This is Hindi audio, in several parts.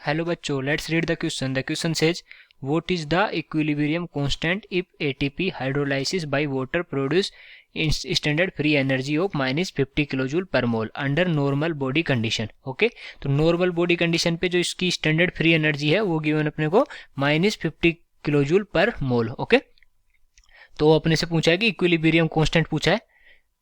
हेलो बच्चों, let's read the question. The question says what is the equilibrium constant if ATP hydrolysis by water produce standard free energy of minus 50 kilojoule per mole under normal body condition. Okay, तो नॉर्मल बॉडी कंडीशन पे जो इसकी स्टैंडर्ड फ्री एनर्जी है वो गिवन अपने को माइनस 50 किलोजूल पर मोल. ओके, तो अपने से पूछा है कि इक्विलिब्रियम कांस्टेंट पूछा है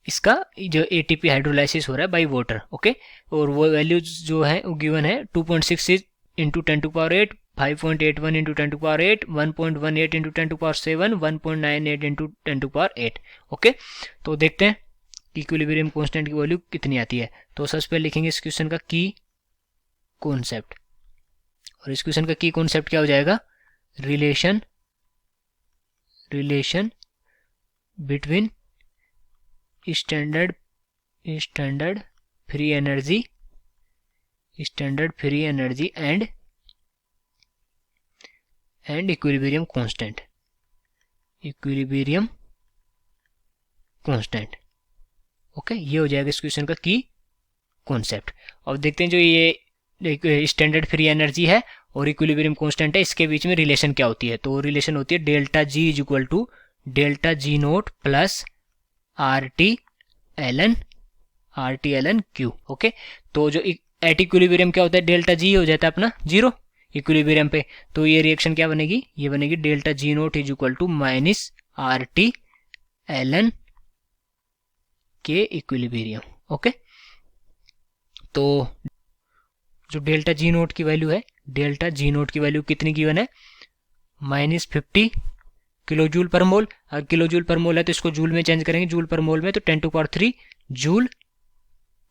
इसका जो एटीपी हाइड्रोलाइसिस हो रहा है बाय वाटर. ओके, और वो वैल्यूज जो है वो गिवन है 2.66 into 10⁸, 5.81 into 10⁸, 1.18 into 10⁷, 1.98 into 10⁸. Okay, तो देखते हैं कि इक्विलिब्रियम कांस्टेंट की वैल्यू कितनी आती है. तो सबसे पहले लिखेंगे इस क्वेश्चन का की कॉन्सेप्ट, और इस क्वेश्चन का की कॉन्सेप्ट क्या हो जाएगा, relation between standard free energy and equilibrium constant. Okay, ये हो जाएगा इस क्वेश्चन का की कॉन्सेप्ट. अब देखते हैं जो ये स्टैंडर्ड फ्री एनर्जी है और इक्विलिब्रियम कांस्टेंट है, इसके बीच में रिलेशन क्या होती है. तो रिलेशन होती है delta G is equal to delta G nought plus R T L N Q. Okay, तो जो एट इक्विलिब्रियम क्या होता है, डेल्टा जी हो जाता है अपना जीरो इक्विलिब्रियम पे. तो ये रिएक्शन क्या बनेगी, ये बनेगी delta G nought is equal to minus R T L N K equilibrium. Okay, तो जो डेल्टा जी नोट की वैल्यू है, डेल्टा जी नोट की वैल्यू कितनी गिवन है, माइनस 50 किलोजूल पर मोल. अगर किलोजूल पर मोल है तो इसको जूल में चेंज करेंगे, जूल पर मोल में तो 10⁻³ जूल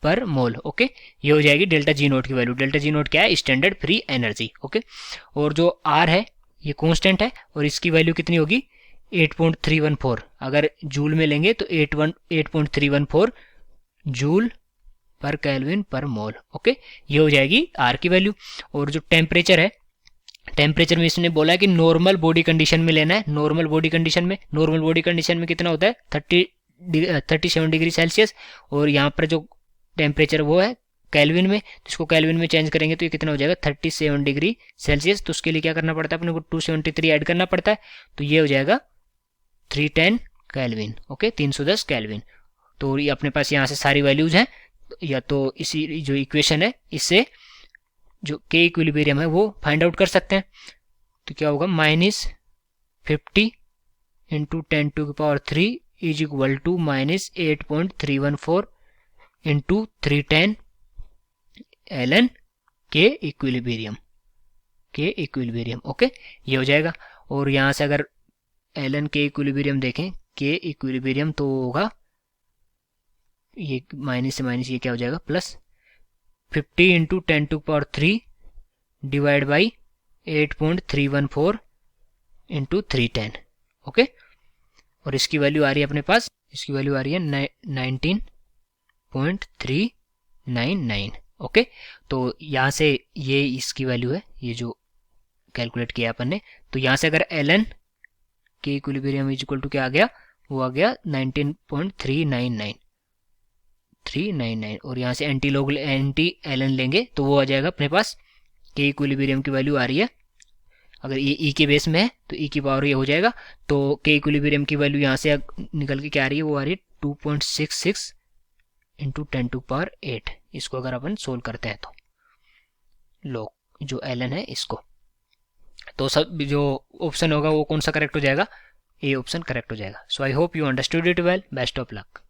पर मोल. ओके, ये हो जाएगी डेल्टा जी नोट की वैल्यू. डेल्टा जी नोट क्या है, स्टैंडर्ड फ्री एनर्जी. ओके, और जो आर है ये कांस्टेंट है और इसकी वैल्यू कितनी होगी 8.314. अगर जूल में लेंगे तो 8.314 जूल पर केल्विन पर मोल. ओके, ये हो जाएगी आर की वैल्यू. और जो टेम्परेचर है, टेम्परेचर में इसने बोला है कि नॉर्मल बॉडी कंडीशन में लेना है. नॉर्मल बॉडी कंडीशन में कितना होता है 37 डिग्री सेल्सियस, और यहाँ पर जो टेम्परेचर वो है केल्विन में, तो इसको केल्विन में चेंज करेंगे तो ये कितना हो जाएगा 37 डिग्री सेल्सियस. तो उसके लिए क्या करना पड़ता है अपने को 273 ऐड करना पड़ता है, तो ये हो जाएगा 310 केल्विन. Okay, 310 kelvin. तो ये अपने पास यहाँ से सारी वैल्यूज हैं, या तो इसी जो इक्वेशन है इससे जो के इक्विलिब्रियम है वो फाइंड आउट कर सकते हैं. तो क्या होगा, minus 50 into 10⁻³ is equal to minus 8.314 into 310 L K equilibrium. Okay, ये हो जाएगा. और यहाँ से अगर एल के इक्विलिब्रियम देखें, के इक्विलिब्रियम तो होगा ये माइनस से माइनस, ये क्या हो जाएगा plus 50 into 10⁻³ divide by 8.314 into 310. Okay, और इसकी वैल्यू आ रही है अपने पास, इसकी वैल्यू आ रही है 19.399. ओके, तो यहाँ से ये इसकी वैल्यू है, ये जो कैलकुलेट किया अपन ने. तो यहाँ से अगर L N K equilibrium is equal to क्या आ गया, वो आ गया 19.399, और यहाँ से एंटी एल एन लेंगे तो वो आ जाएगा अपने पास के इक्विलिब्रियम की वैल्यू आ रही है, अगर ये ई के बेस में है तो ई की पावर ये हो जाएगा. तो के इक्विलिब्रियम की वैल्यू यहाँ से निकल के क्या आ रही है, वो आ रही है 2.66 इंटू 10⁸. इसको अगर अपन सोल्व करते हैं तो लो जो एल एन है इसको, तो सब जो ऑप्शन होगा वो कौन सा करेक्ट हो जाएगा, ए ऑप्शन करेक्ट हो जाएगा. So I hope you understood it well. Best of luck.